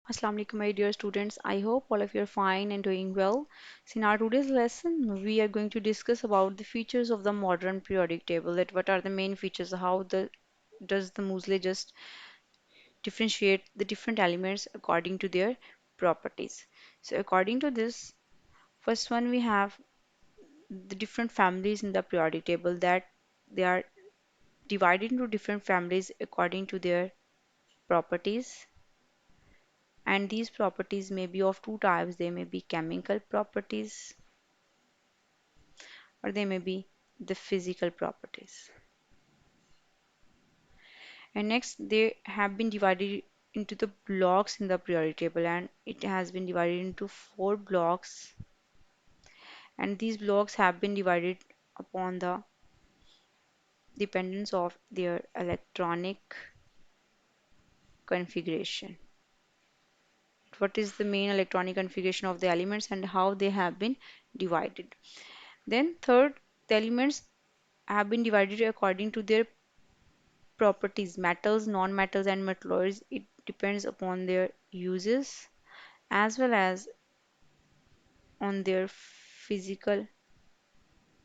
Assalamu alaikum, my dear students. I hope all of you are fine and doing well. So in our today's lesson, we are going to discuss about the features of the modern periodic table. That what are the main features? How the does the Moseley just differentiate the different elements according to their properties? So according to this, first one we have the different families in the periodic table that they are divided into different families according to their properties, and these properties may be of two types. They may be chemical properties or they may be the physical properties. And next, they have been divided into the blocks in the periodic table, and it has been divided into four blocks, and these blocks have been divided upon the dependence of their electronic configuration. What is the main electronic configuration of the elements and how they have been divided. Then third, the elements have been divided according to their properties, metals, non-metals, and metalloids. It depends upon their uses as well as on their physical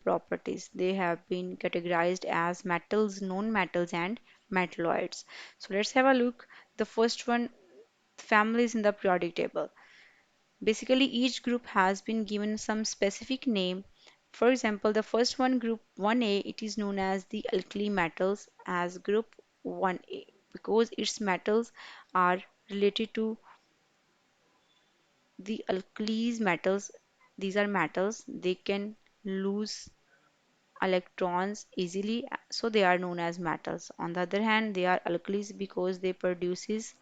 properties. They have been categorized as metals, non-metals, and metalloids. So let's have a look. The first one, families in the periodic table. Basically, each group has been given some specific name. For example, the first one, group 1A, it is known as the alkali metals as group 1A because its metals are related to the alkalis metals. These are metals, they can lose electrons easily, so they are known as metals. On the other hand, they are alkalis because they produces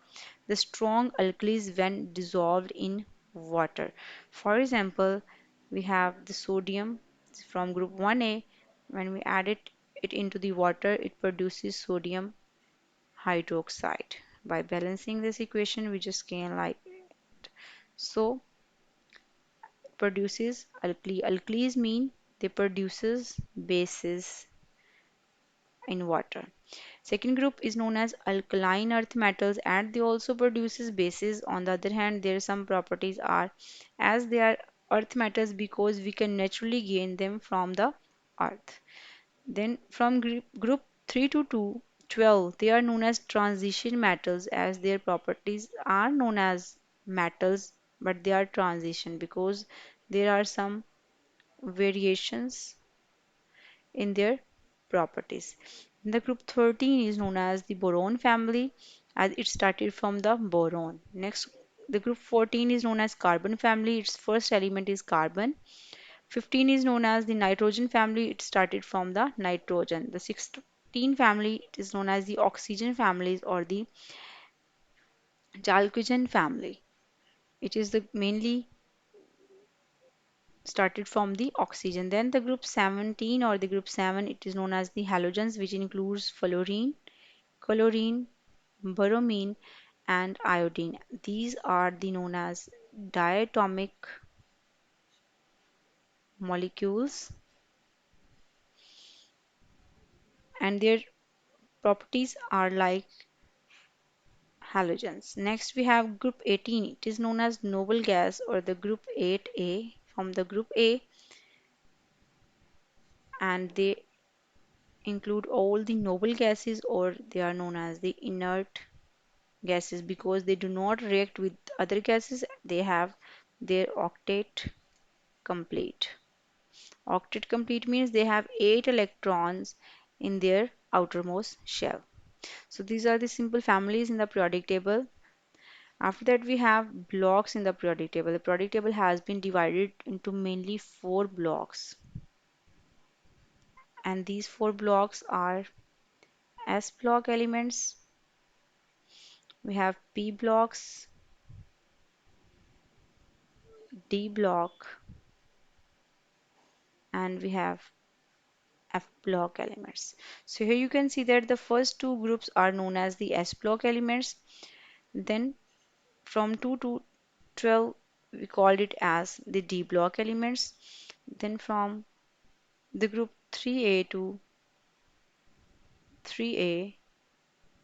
the strong alkalis when dissolved in water. For example, we have the sodium from group 1A. When we add it into the water, it produces sodium hydroxide. By balancing this equation, we just can like so produces alkali. Alkalis mean they produces bases in water. Second group is known as alkaline earth metals and they also produces bases. On the other hand, their some properties are as they are earth metals because we can naturally gain them from the earth. Then from group 3 to 12, they are known as transition metals as their properties are known as metals but they are transition because there are some variations in their properties. The group 13 is known as the boron family as it started from the boron. Next, the group 14 is known as carbon family. Its first element is carbon. 15 is known as the nitrogen family. It started from the nitrogen. The 16 family it is known as the oxygen families or the chalcogen family. It is the mainly started from the oxygen. Then the group 17 or the group 7 it is known as the halogens which includes fluorine, chlorine, bromine, and iodine. These are the known as diatomic molecules and their properties are like halogens. Next we have group 18. It is known as noble gas or the group 8A from the group A and they include all the noble gases or they are known as the inert gases because they do not react with other gases. They have their octet complete. Octet complete means they have 8 electrons in their outermost shell. So these are the simple families in the periodic table. After that we have blocks in the periodic table. The periodic table has been divided into mainly 4 blocks. And these 4 blocks are S block elements, we have P blocks, D block, and we have F block elements. So here you can see that the first two groups are known as the S block elements. Then from 2 to 12 we called it as the D block elements. Then from the group 3A to 3A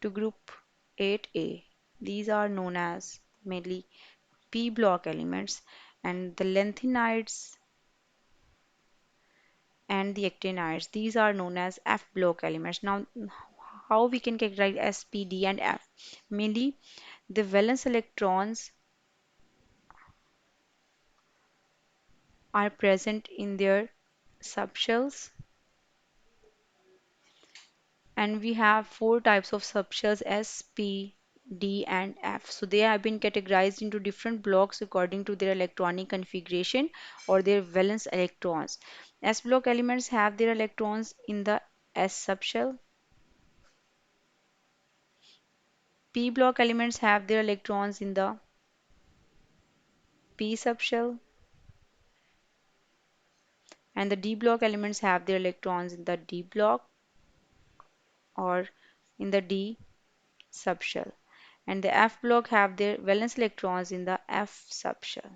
to group 8A, these are known as mainly p block elements, and the lanthanides and the actinides, these are known as f block elements. Now, how we can characterize s, p, d, and f? Mainly, the valence electrons are present in their subshells, and we have four types of subshells: S, P, D, and F. So they have been categorized into different blocks according to their electronic configuration or their valence electrons. S block elements have their electrons in the S subshell. P block elements have their electrons in the P subshell, and the D block elements have their electrons in the D block or in the D subshell, and the F block have their valence electrons in the F subshell.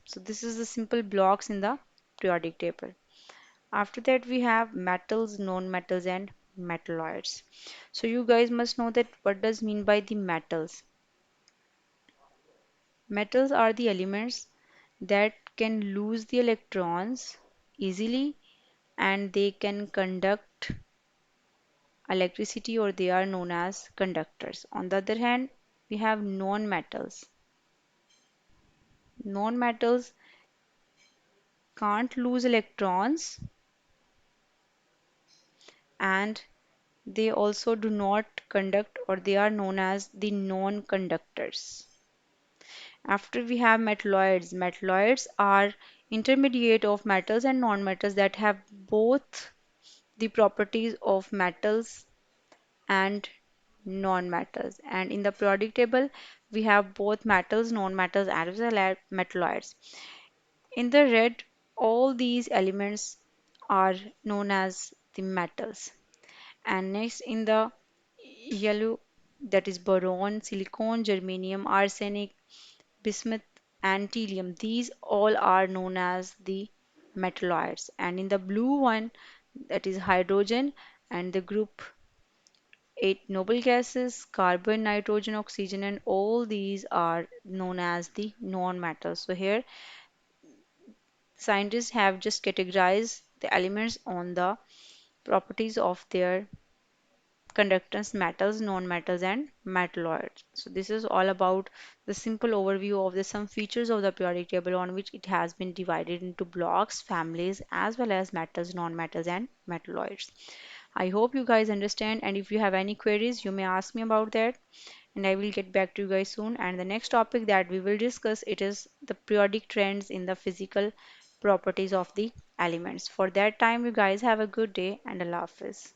So this is the simple blocks in the periodic table. After that we have metals, non-metals, and metalloids. So you guys must know that what does mean by the metals. Metals are the elements that can lose the electrons easily and they can conduct electricity, or they are known as conductors. On the other hand, we have non-metals. Non-metals can't lose electrons and they also do not conduct, or they are known as the non-conductors. After we have metalloids. Metalloids are intermediate of metals and non-metals that have both the properties of metals and non-metals. And in the periodic table, we have both metals, non-metals, as well as metalloids. In the red, all these elements are known as the metals. And next in the yellow, that is boron, silicon, germanium, arsenic, bismuth, and thallium. These all are known as the metalloids. And in the blue one, that is hydrogen and the group 8 noble gases, carbon, nitrogen, oxygen, and all these are known as the non-metals. So here scientists have just categorized the elements on the properties of their conductance: metals, non-metals, and metalloids. So this is all about the simple overview of the some features of the periodic table, on which it has been divided into blocks, families, as well as metals, non-metals, and metalloids. I hope you guys understand, and if you have any queries, you may ask me about that, and I will get back to you guys soon. And the next topic that we will discuss, it is the periodic trends in the physical properties of the elements. For that time, you guys have a good day, and Allah Hafiz.